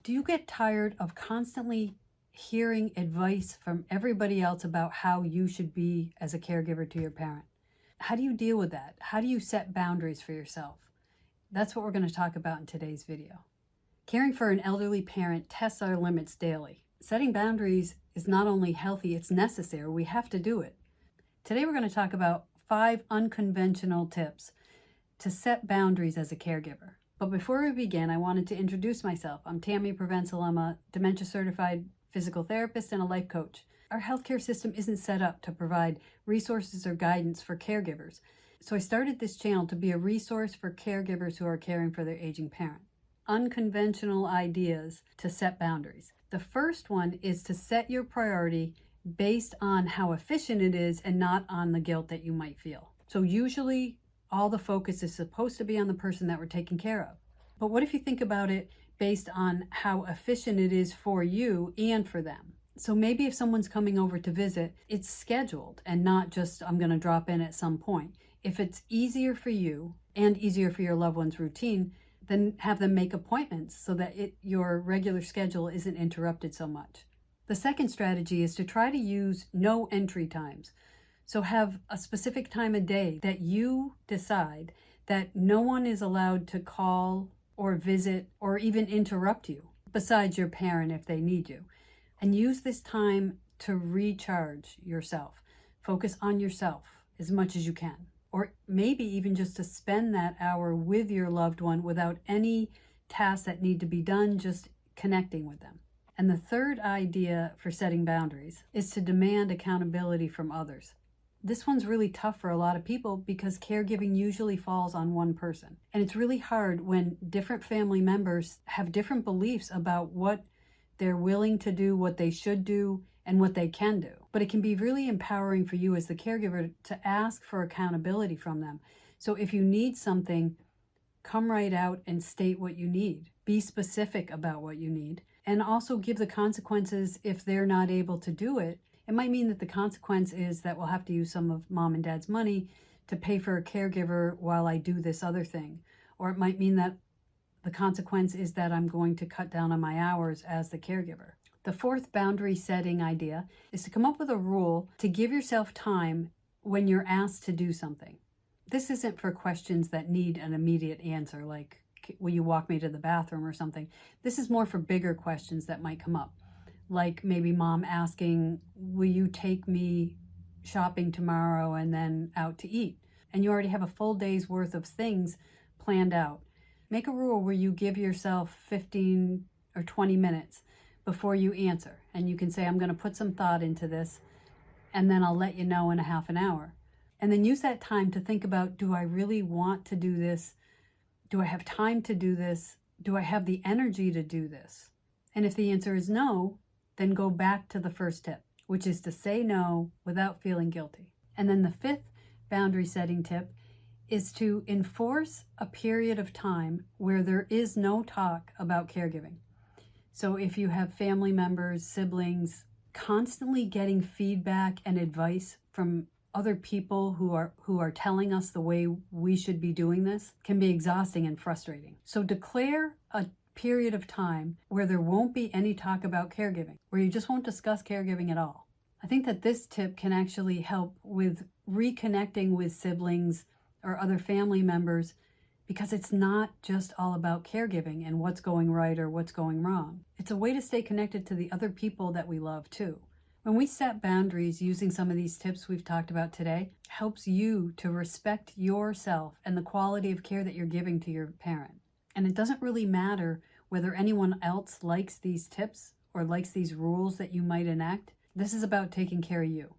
Do you get tired of constantly hearing advice from everybody else about how you should be as a caregiver to your parent? How do you deal with that? How do you set boundaries for yourself? That's what we're going to talk about in today's video. Caring for an elderly parent tests our limits daily. Setting boundaries is not only healthy, it's necessary. We have to do it. Today we're going to talk about 5 unconventional tips to set boundaries as a caregiver. But before we begin, I wanted to introduce myself. I'm Tammy Provenzel. I'm a dementia-certified physical therapist and a life coach. Our healthcare system isn't set up to provide resources or guidance for caregivers. So I started this channel to be a resource for caregivers who are caring for their aging parent. Unconventional ideas to set boundaries. The first one is to set your priority based on how efficient it is and not on the guilt that you might feel. So usually all the focus is supposed to be on the person that we're taking care of. But what if you think about it based on how efficient it is for you and for them? So maybe if someone's coming over to visit, it's scheduled and not just I'm going to drop in at some point. If it's easier for you and easier for your loved one's routine, then have them make appointments so that your regular schedule isn't interrupted so much. The second strategy is to try to use no entry times. So have a specific time of day that you decide that no one is allowed to call or visit or even interrupt you, besides your parent if they need you. And use this time to recharge yourself. Focus on yourself as much as you can. Or maybe even just to spend that hour with your loved one without any tasks that need to be done, just connecting with them. And the third idea for setting boundaries is to demand accountability from others. This one's really tough for a lot of people because caregiving usually falls on one person. And it's really hard when different family members have different beliefs about what they're willing to do, what they should do, and what they can do. But it can be really empowering for you as the caregiver to ask for accountability from them. So if you need something, come right out and state what you need. Be specific about what you need. And also give the consequences if they're not able to do it. It might mean that the consequence is that we'll have to use some of mom and dad's money to pay for a caregiver while I do this other thing. Or it might mean that the consequence is that I'm going to cut down on my hours as the caregiver. The fourth boundary setting idea is to come up with a rule to give yourself time when you're asked to do something. This isn't for questions that need an immediate answer, like, will you walk me to the bathroom or something? This is more for bigger questions that might come up. Like maybe mom asking, will you take me shopping tomorrow and then out to eat? And you already have a full day's worth of things planned out. Make a rule where you give yourself 15 or 20 minutes before you answer. And you can say, I'm going to put some thought into this, and then I'll let you know in a half an hour. And then use that time to think about, do I really want to do this? Do I have time to do this? Do I have the energy to do this? And if the answer is no, then go back to the first tip, which is to say no without feeling guilty. And then the fifth boundary setting tip is to enforce a period of time where there is no talk about caregiving. So if you have family members, siblings, constantly getting feedback and advice from other people who are telling us the way we should be doing this can be exhausting and frustrating. So declare a period of time where there won't be any talk about caregiving, where you just won't discuss caregiving at all. I think that this tip can actually help with reconnecting with siblings or other family members, because it's not just all about caregiving and what's going right or what's going wrong. It's a way to stay connected to the other people that we love too. When we set boundaries using some of these tips we've talked about today, helps you to respect yourself and the quality of care that you're giving to your parent. And it doesn't really matter whether anyone else likes these tips or likes these rules that you might enact. This is about taking care of you.